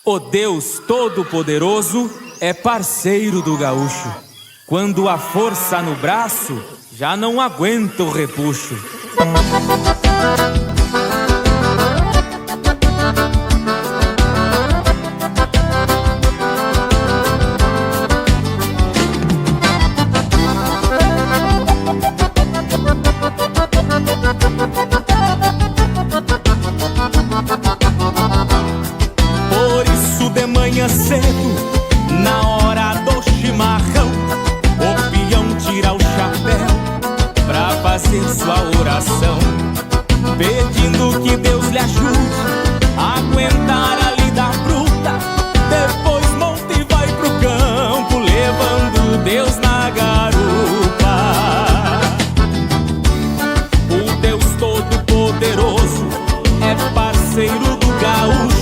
O Deus Todo-Poderoso é parceiro do gaúcho. Quando a força no braço, já não aguenta o repuxo. Cedo, na hora do chimarrão, o peão tira o chapéu pra fazer sua oração, pedindo que Deus lhe ajude a aguentar a lida bruta. Depois monta e vai pro campo, levando Deus na garupa. O Deus Todo-Poderoso é parceiro do gaúcho.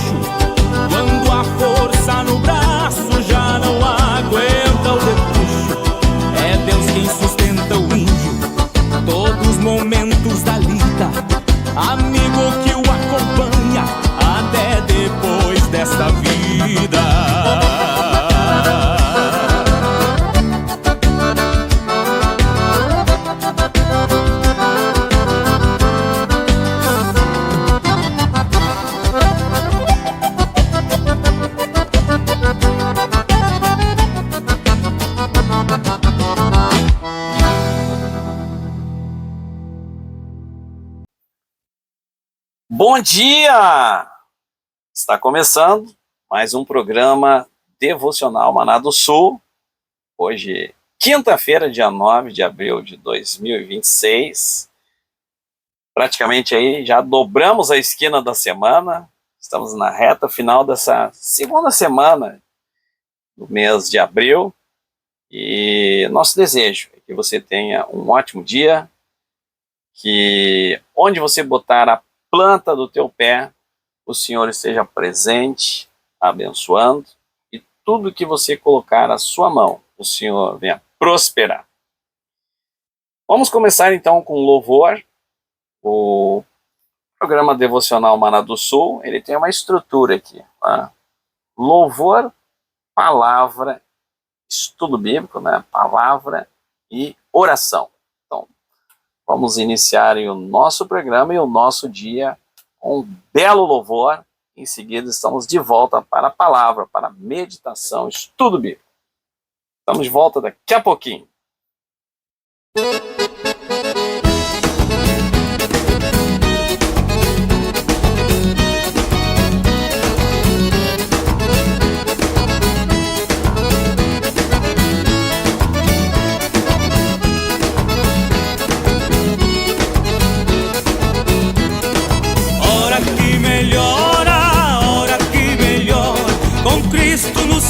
Quando a força no braço já não aguenta o repuxo, é Deus quem sustenta o índio todos os momentos da lida, amigo que o acompanha até depois desta vida. Bom dia! Está começando mais um programa devocional Maná do Sul. Hoje, quinta-feira, dia 9 de abril de 2026. Praticamente aí já dobramos a esquina da semana. Estamos na reta final dessa segunda semana do mês de abril. E nosso desejo é que você tenha um ótimo dia, que onde você botar a planta do teu pé, o Senhor esteja presente, abençoando, e tudo que você colocar à sua mão, o Senhor venha prosperar. Vamos começar então com louvor. O programa devocional Maná do Sul, ele tem uma estrutura aqui, tá? Louvor, palavra, estudo bíblico, né? Palavra e oração. Vamos iniciar o nosso programa e o nosso dia com um belo louvor. Em seguida, estamos de volta para a palavra, para a meditação, estudo bíblico. Estamos de volta daqui a pouquinho.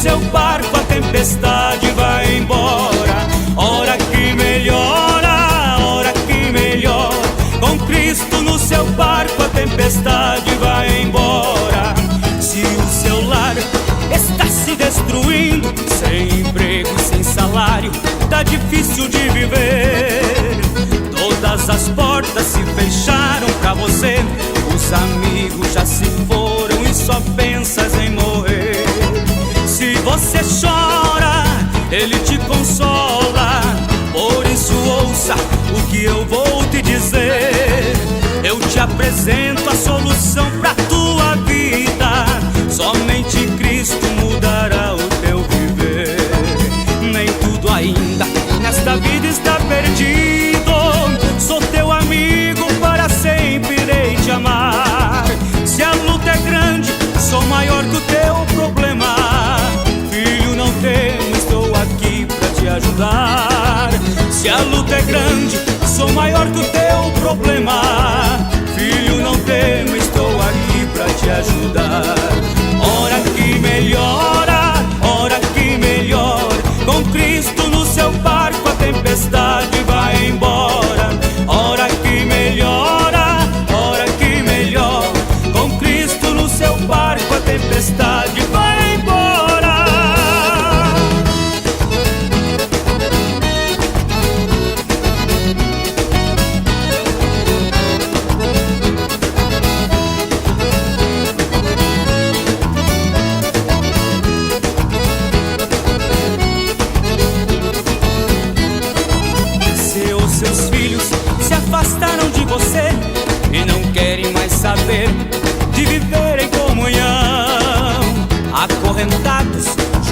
Seu barco a tempestade vai embora. Hora que melhora, hora que melhor. Com Cristo no seu barco a tempestade vai embora. Se o seu lar está se destruindo, sem emprego, sem salário, tá difícil de viver. Todas as portas se fecharam pra você, os amigos já se foram e só pensas em morrer. Se você chora, Ele te consola. Por isso ouça o que eu vou te dizer. Eu te apresento a solução pra tua vida. Somente Cristo mudará o teu viver. Nem tudo ainda nesta vida está perdido. Sou teu amigo, para sempre irei te amar. Se a luta é grande, sou maior que o teu problema. Não temo, estou aqui pra te ajudar. Se a luta é grande, sou maior que o teu problema. Filho, não temo, estou aqui pra te ajudar. Hora que melhora, hora que melhor. Com Cristo no seu barco a tempestade vai embora. Hora que melhora, hora que melhor. Com Cristo no seu barco a tempestade vai embora.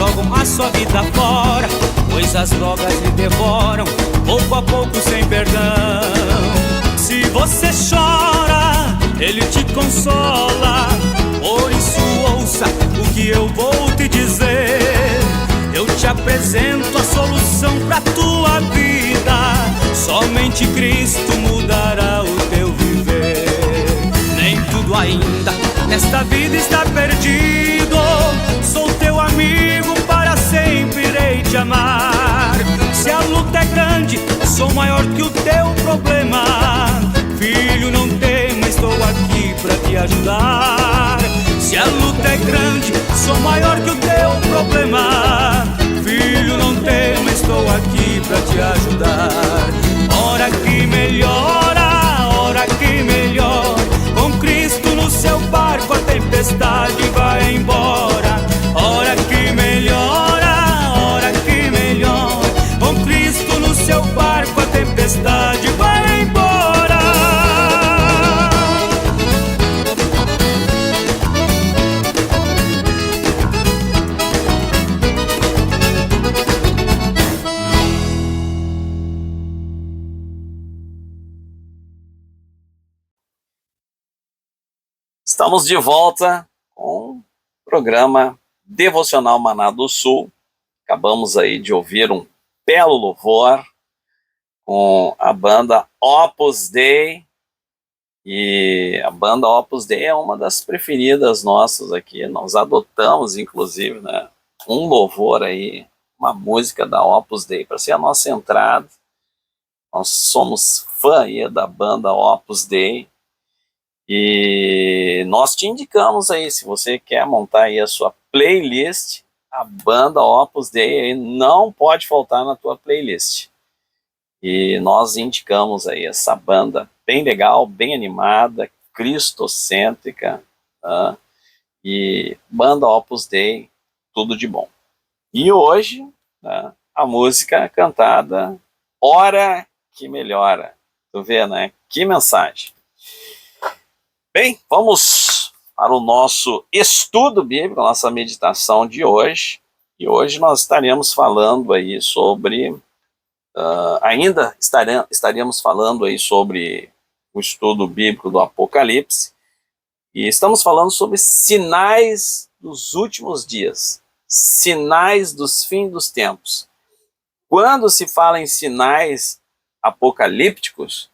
jogam a sua vida fora, pois as drogas lhe devoram, pouco a pouco sem perdão. Se você chora, ele te consola, por isso ouça o que eu vou te dizer. Eu te apresento a solução pra tua vida, somente Cristo mudará o teu viver. Nem tudo ainda nesta vida está perdido, sou teu amigo, para sempre irei te amar. Se a luta é grande, sou maior que o teu problema. Filho, não tema, estou aqui pra te ajudar. Se a luta é grande, sou maior que o teu problema. Filho, não tema, estou aqui pra te ajudar. Hora que melhora, hora que melhora, com Cristo no seu barco a tempestade vai embora. Hora que melhora, hora que melhora, com Cristo no seu barco a tempestade vai embora. Estamos de volta com o programa Devocional Maná do Sul. Acabamos aí de ouvir um belo louvor com a banda Opus Dei. E a banda Opus Dei é uma das preferidas nossas aqui. Nós adotamos, inclusive, né, um louvor aí, uma música da Opus Dei, para ser a nossa entrada. Nós somos fã aí da banda Opus Dei. E nós te indicamos aí, se você quer montar aí a sua playlist, a banda Opus Dei aí não pode faltar na tua playlist. E nós indicamos aí essa banda bem legal, bem animada, cristocêntrica, tá? E banda Opus Dei, tudo de bom. E hoje, tá, a música cantada Hora que Melhora. Tu vê, né? Que mensagem. Bem, vamos para o nosso estudo bíblico, a nossa meditação de hoje. E hoje nós estaremos falando aí sobre, estaríamos falando aí sobre o estudo bíblico do Apocalipse. E estamos falando sobre sinais dos últimos dias, sinais dos fins dos tempos. Quando se fala em sinais apocalípticos,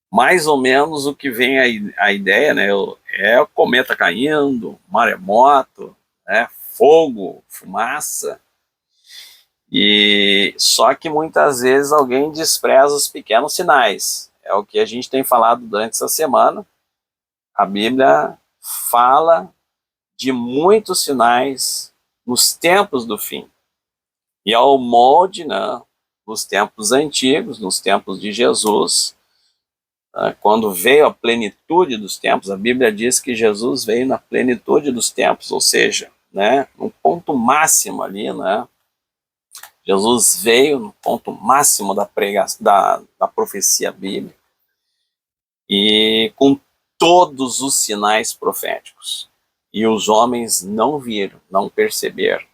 mais ou menos o que vem a ideia, né, é o cometa caindo, maremoto, né, fogo, fumaça. E só que muitas vezes alguém despreza os pequenos sinais. É o que a gente tem falado durante essa semana. A Bíblia fala de muitos sinais nos tempos do fim. E ao molde, né, nos tempos antigos, nos tempos de Jesus, quando veio a plenitude dos tempos, a Bíblia diz que Jesus veio na plenitude dos tempos, ou seja, né, no ponto máximo ali, né, Jesus veio no ponto máximo da profecia bíblica, e com todos os sinais proféticos, e os homens não viram, não perceberam,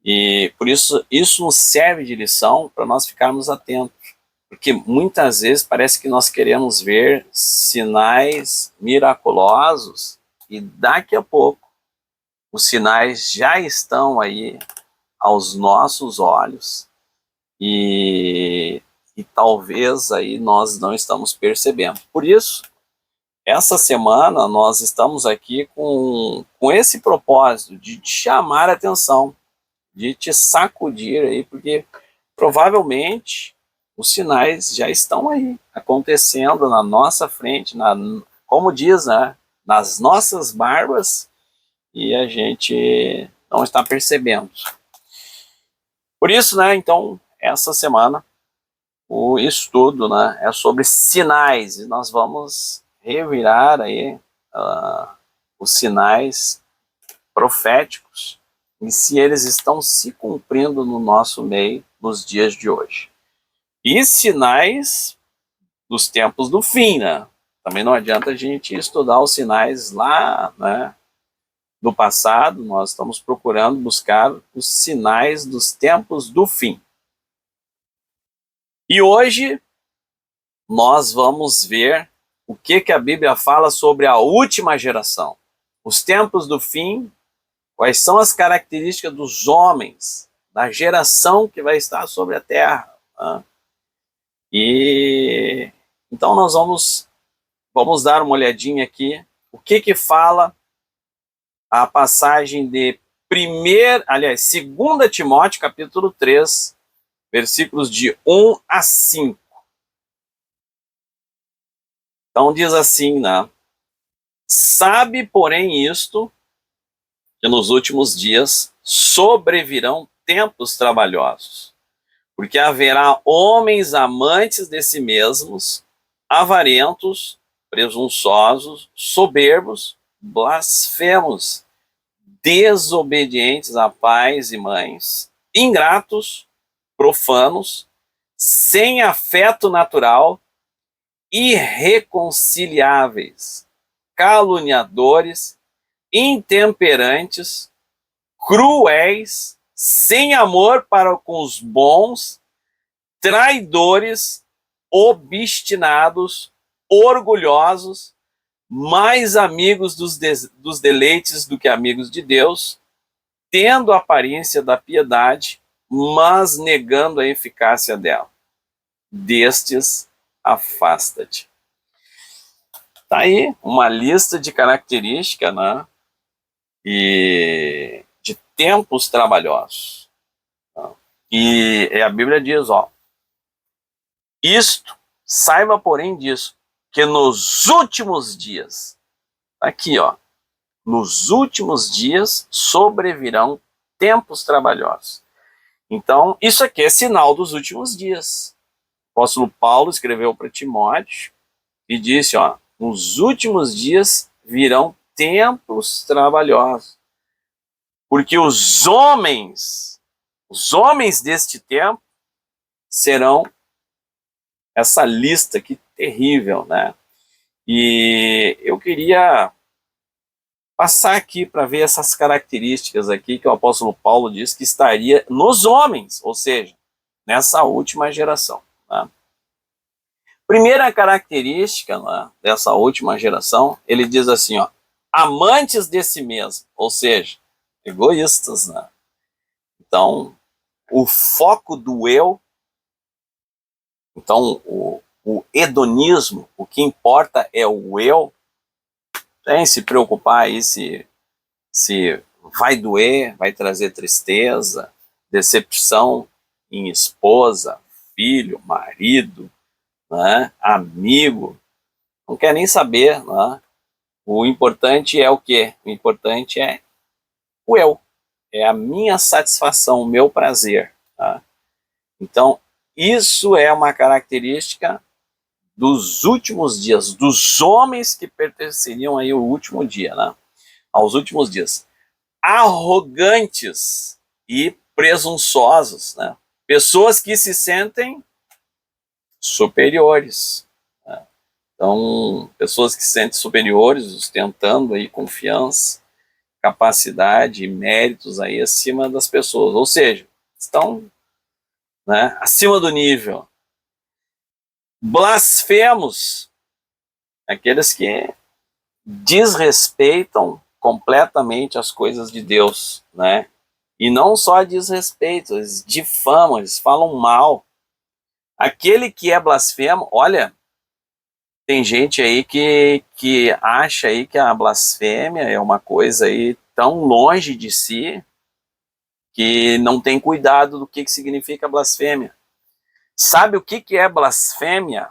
e por isso nos serve de lição para nós ficarmos atentos. Porque muitas vezes parece que nós queremos ver sinais miraculosos e daqui a pouco os sinais já estão aí aos nossos olhos e talvez aí nós não estamos percebendo. Por isso, essa semana nós estamos aqui com esse propósito de te chamar a atenção, de te sacudir aí, porque provavelmente os sinais já estão aí, acontecendo na nossa frente, como diz, né, nas nossas barbas, e a gente não está percebendo. Por isso, né, então, essa semana, o estudo, né, é sobre sinais, e nós vamos revirar aí os sinais proféticos, e se eles estão se cumprindo no nosso meio nos dias de hoje. E sinais dos tempos do fim, né? Também não adianta a gente estudar os sinais lá, né, do passado, nós estamos procurando buscar os sinais dos tempos do fim. E hoje nós vamos ver o que a Bíblia fala sobre a última geração. Os tempos do fim, quais são as características dos homens, da geração que vai estar sobre a terra. Né? E então nós vamos dar uma olhadinha aqui, o que fala a passagem de 2 Timóteo, capítulo 3, versículos de 1 a 5. Então diz assim, né? Sabe, porém, isto, que nos últimos dias sobrevirão tempos trabalhosos, porque haverá homens amantes de si mesmos, avarentos, presunçosos, soberbos, blasfemos, desobedientes a pais e mães, ingratos, profanos, sem afeto natural, irreconciliáveis, caluniadores, intemperantes, cruéis, sem amor para com os bons, traidores, obstinados, orgulhosos, mais amigos dos deleites do que amigos de Deus, tendo a aparência da piedade, mas negando a eficácia dela. Destes, afasta-te. Tá aí uma lista de características, né? E de tempos trabalhosos. Tá? E a Bíblia diz, ó, isto, saiba porém disso, que nos últimos dias, aqui ó, nos últimos dias sobrevirão tempos trabalhosos. Então, isso aqui é sinal dos últimos dias. O apóstolo Paulo escreveu para Timóteo e disse, ó, nos últimos dias virão tempos trabalhosos. Porque os homens deste tempo serão essa lista aqui terrível, né? E eu queria passar aqui para ver essas características aqui que o apóstolo Paulo diz que estaria nos homens, ou seja, nessa última geração. Né? Primeira característica, né, dessa última geração, ele diz assim, ó, amantes de si mesmo, ou seja, egoístas. Né? Então, o foco do eu, então o hedonismo, o que importa é o eu, sem se preocupar aí se vai doer, vai trazer tristeza, decepção em esposa, filho, marido, né, amigo, não quer nem saber. Né? O importante é o quê? O importante é o eu, é a minha satisfação, o meu prazer. Tá? Então, isso é uma característica dos últimos dias, dos homens que pertenceriam aí ao último dia, né? Aos últimos dias. Arrogantes e presunçosos, né? Pessoas que se sentem superiores. Né? Então, pessoas que se sentem superiores, ostentando aí confiança, capacidade e méritos aí acima das pessoas. Ou seja, estão, né, acima do nível. Blasfemos, aqueles que desrespeitam completamente as coisas de Deus, né? E não só desrespeitam, eles difamam, eles falam mal. Aquele que é blasfemo, olha, tem gente aí que acha aí que a blasfêmia é uma coisa aí tão longe de si que não tem cuidado do que significa blasfêmia. Sabe o que é blasfêmia?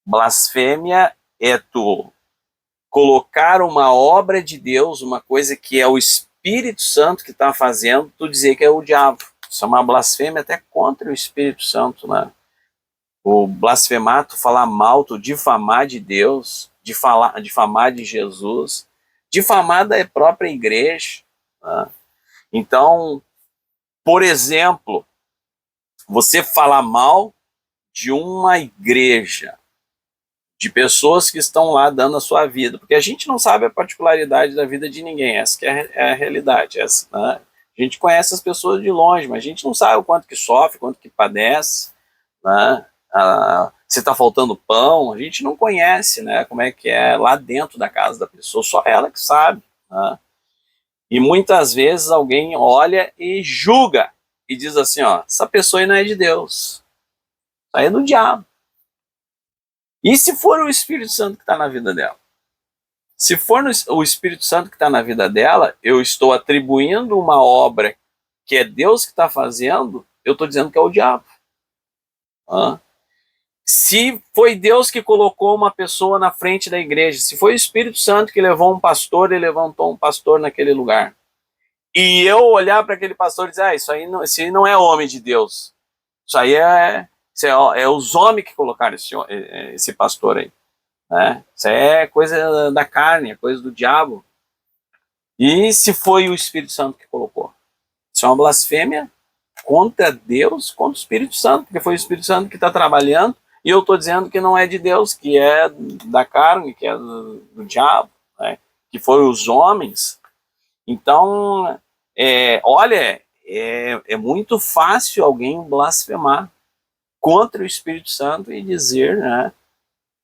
Blasfêmia é tu colocar uma obra de Deus, uma coisa que é o Espírito Santo que está fazendo, tu dizer que é o diabo. Isso é uma blasfêmia até contra o Espírito Santo, né? O blasfemar, tu falar mal, tu difamar de Deus, difamar de Jesus, difamar da própria igreja. Né? Então, por exemplo, você falar mal de uma igreja, de pessoas que estão lá dando a sua vida, porque a gente não sabe a particularidade da vida de ninguém, essa que é a realidade, essa, né? A gente conhece as pessoas de longe, mas a gente não sabe o quanto que sofre, quanto que padece, né? Se está faltando pão, a gente não conhece, né, como é que é lá dentro da casa da pessoa, só ela que sabe, né? E muitas vezes alguém olha e julga, e diz assim, ó, essa pessoa aí não é de Deus, isso aí é do diabo. E se for o Espírito Santo que está na vida dela? Se for o Espírito Santo que está na vida dela, eu estou atribuindo uma obra que é Deus que está fazendo, eu estou dizendo que é o diabo. Se foi Deus que colocou uma pessoa na frente da igreja, se foi o Espírito Santo que levou um pastor e levantou um pastor naquele lugar, e eu olhar para aquele pastor e dizer, isso aí não, esse aí não é homem de Deus, isso aí é os homens que colocaram esse pastor aí, né? Isso é coisa da carne, é coisa do diabo. E se foi o Espírito Santo que colocou? Isso é uma blasfêmia contra Deus, contra o Espírito Santo, porque foi o Espírito Santo que está trabalhando, e eu estou dizendo que não é de Deus, que é da carne, que é do diabo, né? Que foram os homens. Então, olha, é muito fácil alguém blasfemar contra o Espírito Santo e dizer, né,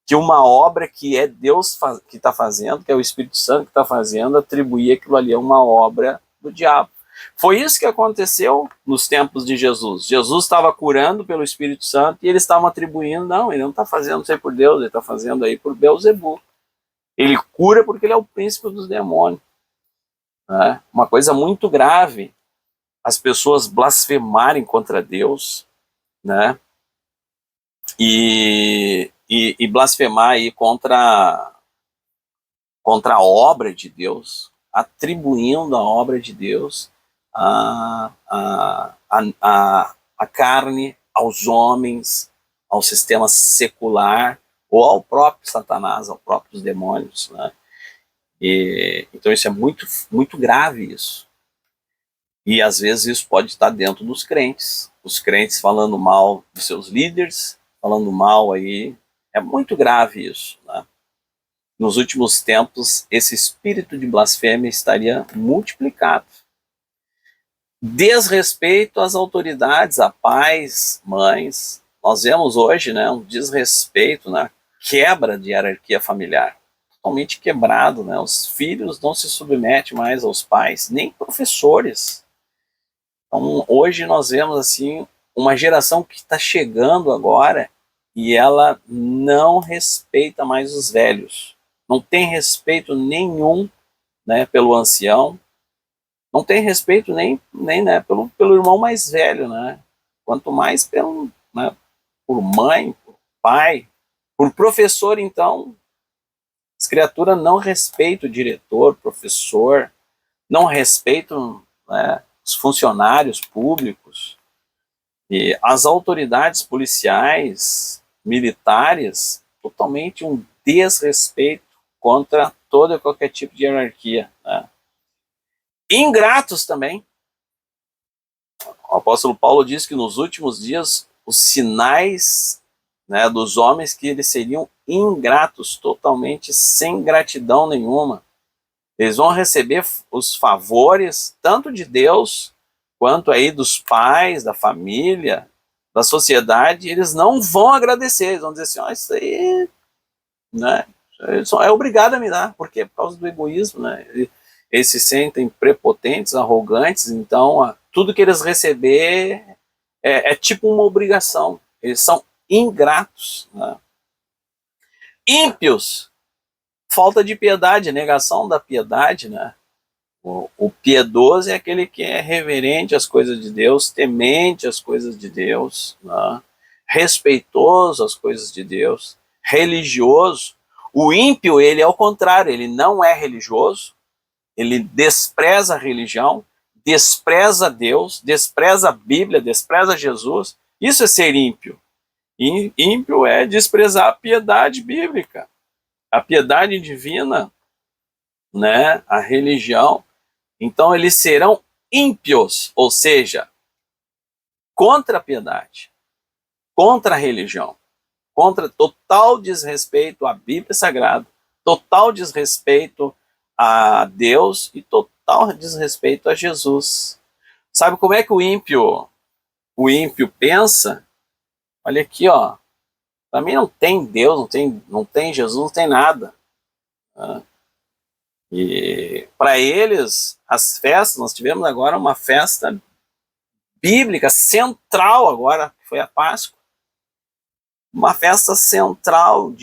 que uma obra que é Deus que está fazendo, que é o Espírito Santo que está fazendo, atribuir aquilo ali a uma obra do diabo. Foi isso que aconteceu nos tempos de Jesus. Jesus estava curando pelo Espírito Santo e eles estavam atribuindo, não, ele não está fazendo isso aí por Deus, ele está fazendo aí por Beelzebul. Ele cura porque ele é o príncipe dos demônios. Né? Uma coisa muito grave, as pessoas blasfemarem contra Deus, né? E blasfemar aí contra a obra de Deus, atribuindo a obra de Deus a carne, aos homens, ao sistema secular, ou ao próprio Satanás, aos próprios demônios, né? Então isso é muito, muito grave isso. E às vezes isso pode estar dentro dos crentes, os crentes falando mal dos seus líderes, falando mal aí, é muito grave isso, né? Nos últimos tempos, esse espírito de blasfêmia estaria multiplicado. Desrespeito às autoridades, a pais, mães. Nós vemos hoje, né, um desrespeito, né, quebra de hierarquia familiar, totalmente quebrado, né? Os filhos não se submetem mais aos pais, nem professores. Então, hoje nós vemos assim uma geração que está chegando agora e ela não respeita mais os velhos. Não tem respeito nenhum, né, pelo ancião, não tem respeito nem né, pelo irmão mais velho, né? Quanto mais né, por mãe, por pai, por professor, então, as criaturas não respeitam o diretor, professor, não respeitam, né, os funcionários públicos, e as autoridades policiais, militares, totalmente um desrespeito contra todo e qualquer tipo de hierarquia, né? Ingratos também. O apóstolo Paulo diz que nos últimos dias os sinais, né, dos homens que eles seriam ingratos, totalmente sem gratidão nenhuma. Eles vão receber os favores tanto de Deus quanto aí dos pais, da família, da sociedade. Eles não vão agradecer, eles vão dizer assim, isso aí, né, é obrigado a me dar, porque é por causa do egoísmo, né? Eles se sentem prepotentes, arrogantes, então tudo que eles receber é tipo uma obrigação. Eles são ingratos, né? Ímpios, falta de piedade, negação da piedade, né? O piedoso é aquele que é reverente às coisas de Deus, temente às coisas de Deus, né? Respeitoso às coisas de Deus, religioso. O ímpio, ele é o contrário, ele não é religioso, ele despreza a religião, despreza Deus, despreza a Bíblia, despreza Jesus. Isso é ser ímpio. Ímpio é desprezar a piedade bíblica, a piedade divina, né? A religião. Então eles serão ímpios, ou seja, contra a piedade, contra a religião, contra total desrespeito à Bíblia Sagrada, total desrespeito a Deus e total desrespeito a Jesus. Sabe como é que o ímpio pensa? Olha aqui, ó. Para mim não tem Deus, não tem Jesus, não tem nada. E para eles, as festas, nós tivemos agora uma festa bíblica central agora, que foi a Páscoa. Uma festa central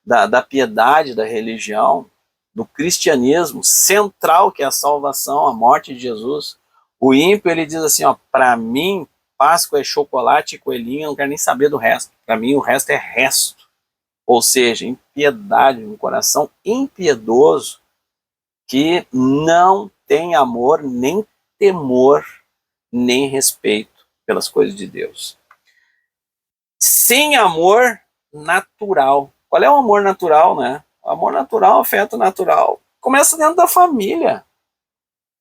da piedade, da religião, do cristianismo, central, que é a salvação, a morte de Jesus. O ímpio, ele diz assim, ó, para mim, Páscoa é chocolate e coelhinho, eu não quero nem saber do resto. Para mim, o resto é resto. Ou seja, impiedade, um coração impiedoso, que não tem amor, nem temor, nem respeito pelas coisas de Deus. Sem amor natural. Qual é o amor natural, né? O amor natural, afeto natural, começa dentro da família.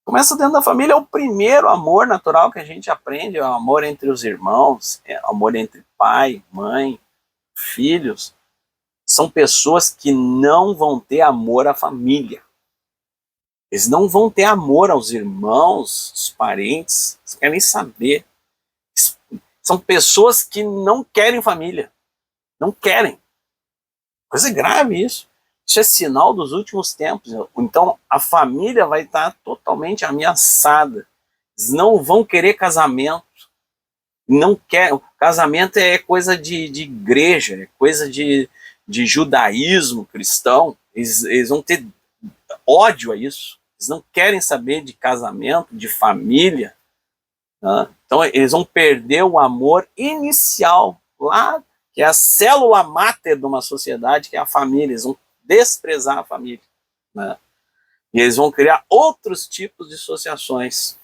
Começa dentro da família, é o primeiro amor natural que a gente aprende, é o amor entre os irmãos, é o amor entre pai, mãe, filhos. São pessoas que não vão ter amor à família. Eles não vão ter amor aos irmãos, aos parentes, eles querem saber. São pessoas que não querem família. Não querem. Coisa grave isso. Isso é sinal dos últimos tempos. Então, a família vai estar totalmente ameaçada. Eles não vão querer casamento. Não querem. Casamento é coisa de igreja, é coisa de judaísmo cristão. Eles vão ter ódio a isso. Eles não querem saber de casamento, de família. Né? Então, eles vão perder o amor inicial lá, que é a célula máter de uma sociedade, que é a família. Eles vão desprezar a família. Né? E eles vão criar outros tipos de associações.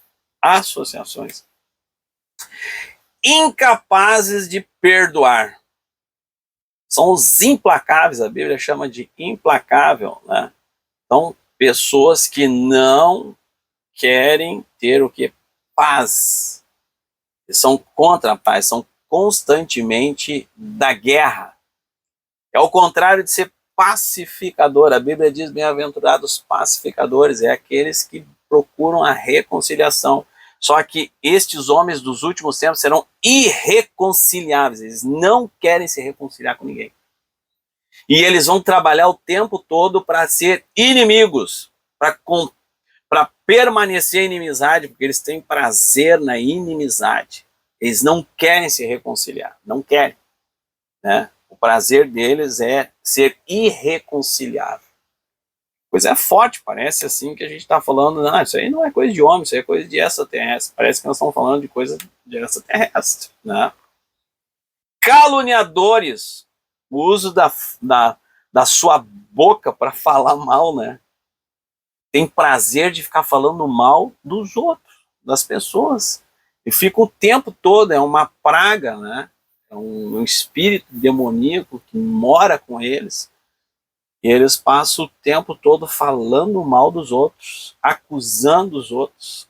Incapazes de perdoar. São os implacáveis, a Bíblia chama de implacável. Né? Então, pessoas que não querem ter o que? Paz. Eles são contra a paz, são constantemente da guerra. É o contrário de ser pacificador. A Bíblia diz, bem-aventurados pacificadores, é aqueles que procuram a reconciliação. Só que estes homens dos últimos tempos serão irreconciliáveis, eles não querem se reconciliar com ninguém. E eles vão trabalhar o tempo todo para ser inimigos, para permanecer a inimizade, porque eles têm prazer na inimizade. Eles não querem se reconciliar, não querem. Né? O prazer deles é ser irreconciliável. Coisa é forte, parece assim que a gente está falando, não, isso aí não é coisa de homem, isso aí é coisa de extraterrestre. Parece que nós estamos falando de coisa de extraterrestre. Né? Caluniadores, o uso da sua boca para falar mal, né? Tem prazer de ficar falando mal dos outros, das pessoas. E fica o tempo todo, é uma praga, né? É um espírito demoníaco que mora com eles. E eles passam o tempo todo falando mal dos outros, acusando os outros,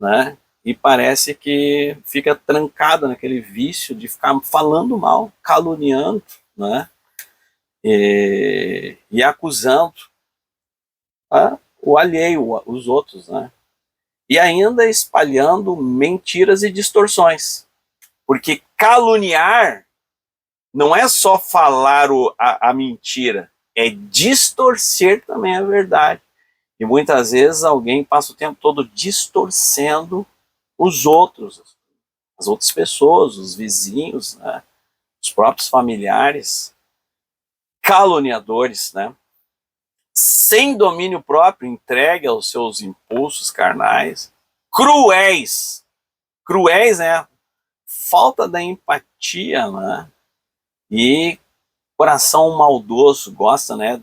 né? E parece que fica trancado naquele vício de ficar falando mal, caluniando, né? E acusando o alheio, os outros, né? E ainda espalhando mentiras e distorções. Porque caluniar não é só falar a mentira, é distorcer também a verdade. E muitas vezes alguém passa o tempo todo distorcendo os outros, as outras pessoas, os vizinhos, né? Os próprios familiares, caluniadores, né? Sem domínio próprio, entregue aos seus impulsos carnais, cruéis. Cruéis é falta da empatia, né? E coração maldoso, gosta, né,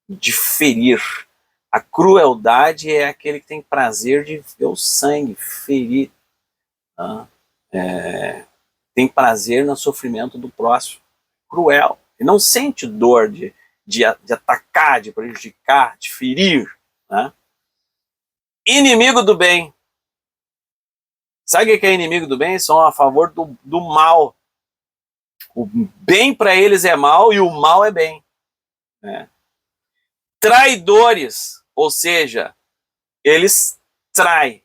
de ferir. A crueldade é aquele que tem prazer de ver o sangue, ferir. Né? Tem prazer no sofrimento do próximo. Cruel. E não sente dor de atacar, de prejudicar, de ferir. Né? Inimigo do bem. Sabe o que é inimigo do bem? São a favor do mal. O bem para eles é mal e o mal é bem. Né? Traidores, ou seja, eles traem.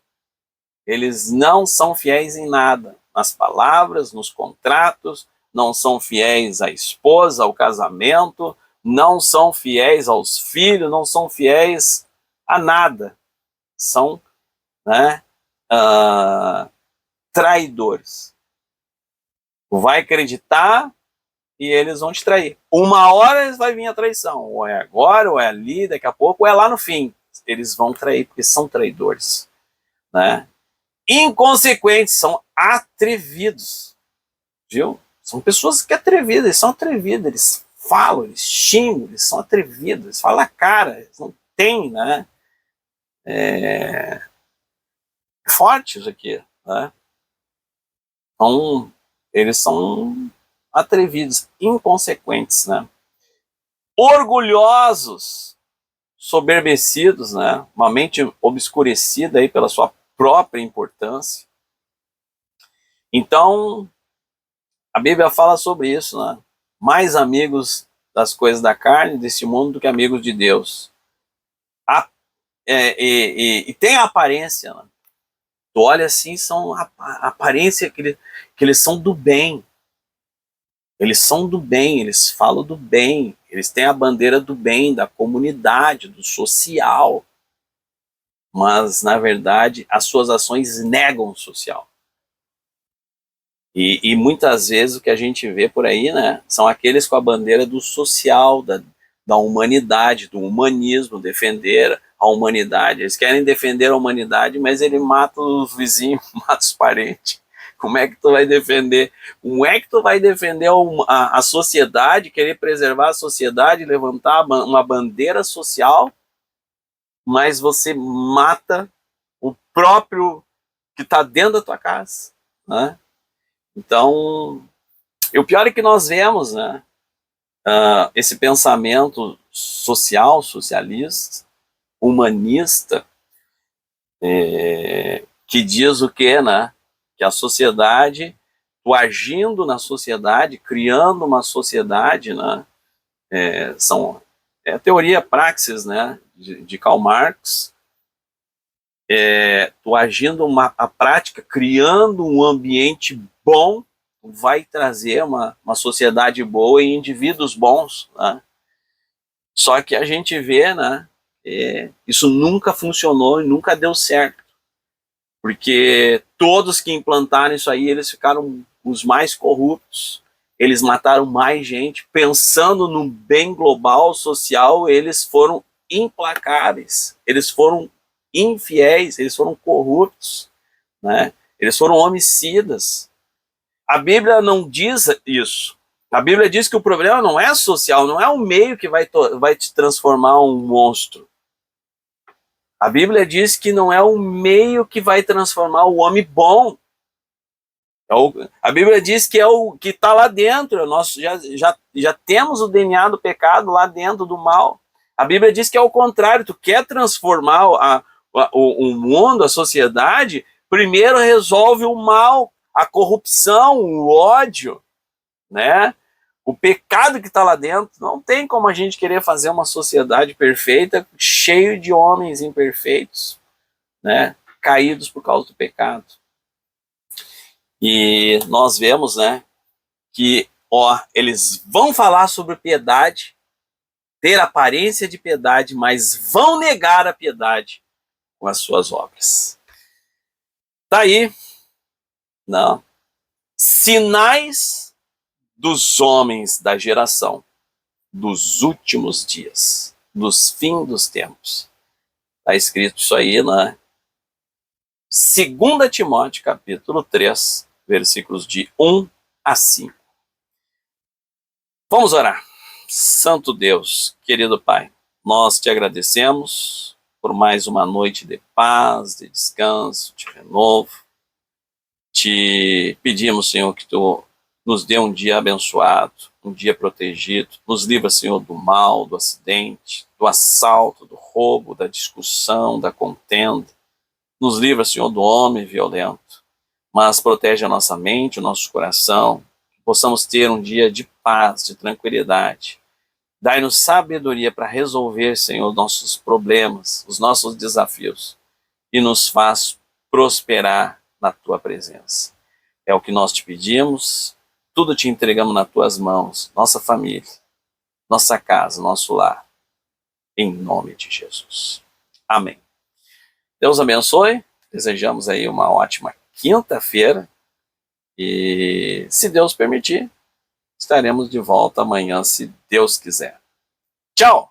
Eles não são fiéis em nada, nas palavras, nos contratos, não são fiéis à esposa, ao casamento, não são fiéis aos filhos, não são fiéis a nada. São, né, traidores. Vai acreditar e eles vão te trair. Uma hora vai vir a traição, ou é agora, ou é ali, daqui a pouco, ou é lá no fim. Eles vão trair, porque são traidores. Né? Inconsequentes, são atrevidos. Viu? São pessoas que atrevidas, eles são atrevidos, eles falam, eles xingam, eles são atrevidos, eles falam a cara, eles não têm, né? Forte isso aqui, né? Então, eles são atrevidos, inconsequentes, né? Orgulhosos, soberbecidos, né? Uma mente obscurecida aí pela sua própria importância. Então, a Bíblia fala sobre isso, né? Mais amigos das coisas da carne, desse mundo, do que amigos de Deus. E tem a aparência, né? Tu olha assim, são a aparência que eles são do bem. Eles são do bem, eles falam do bem, eles têm a bandeira do bem, da comunidade, do social. Mas, na verdade, as suas ações negam o social. E muitas vezes o que a gente vê por aí, né, são aqueles com a bandeira do social, da humanidade, do humanismo, defender a humanidade. Eles querem defender a humanidade, mas ele mata os vizinhos, mata os parentes. Como é que tu vai defender? Como é que tu vai defender a sociedade, querer preservar a sociedade, levantar uma bandeira social, mas você mata o próprio que está dentro da tua casa, né? Então, o pior é que nós vemos, né, esse pensamento social, socialista, humanista, que diz o quê, né? Que a sociedade, tu agindo na sociedade, criando uma sociedade, né? É a teoria praxis, né, de Karl Marx. Tu agindo a prática, criando um ambiente bom, vai trazer uma sociedade boa e indivíduos bons, né? Só que a gente vê, né, isso nunca funcionou e nunca deu certo, porque todos que implantaram isso aí, eles ficaram os mais corruptos, eles mataram mais gente, pensando no bem global, social, eles foram implacáveis, eles foram infiéis, eles foram corruptos, né? Eles foram homicidas. A Bíblia não diz isso. A Bíblia diz que o problema não é social, não é o meio que vai te transformar um monstro. A Bíblia diz que não é o meio que vai transformar o homem bom. A Bíblia diz que é o que está lá dentro. Nós já temos o DNA do pecado lá dentro do mal. A Bíblia diz que é o contrário. Tu quer transformar o mundo, a sociedade, primeiro resolve o mal, a corrupção, o ódio, né? O pecado que está lá dentro. Não tem como a gente querer fazer uma sociedade perfeita, cheio de homens imperfeitos, né? Caídos por causa do pecado. E nós vemos, né, que eles vão falar sobre piedade, ter aparência de piedade, mas vão negar a piedade com as suas obras. Daí, não, sinais dos homens da geração, dos últimos dias, dos fins dos tempos. Está escrito isso aí, né? 2 Timóteo, capítulo 3, versículos de 1 a 5. Vamos orar. Santo Deus, querido Pai, nós te agradecemos por mais uma noite de paz, de descanso, de renovo. Te pedimos, Senhor, que Tu nos dê um dia abençoado, um dia protegido. Nos livra, Senhor, do mal, do acidente, do assalto, do roubo, da discussão, da contenda. Nos livra, Senhor, do homem violento. Mas protege a nossa mente, o nosso coração, que possamos ter um dia de paz, de tranquilidade. Dai-nos sabedoria para resolver, Senhor, nossos problemas, os nossos desafios, e nos faz prosperar na Tua presença. É o que nós te pedimos, tudo te entregamos nas Tuas mãos, nossa família, nossa casa, nosso lar, em nome de Jesus. Amém. Deus abençoe, desejamos aí uma ótima quinta-feira, e se Deus permitir, estaremos de volta amanhã, se Deus quiser. Tchau!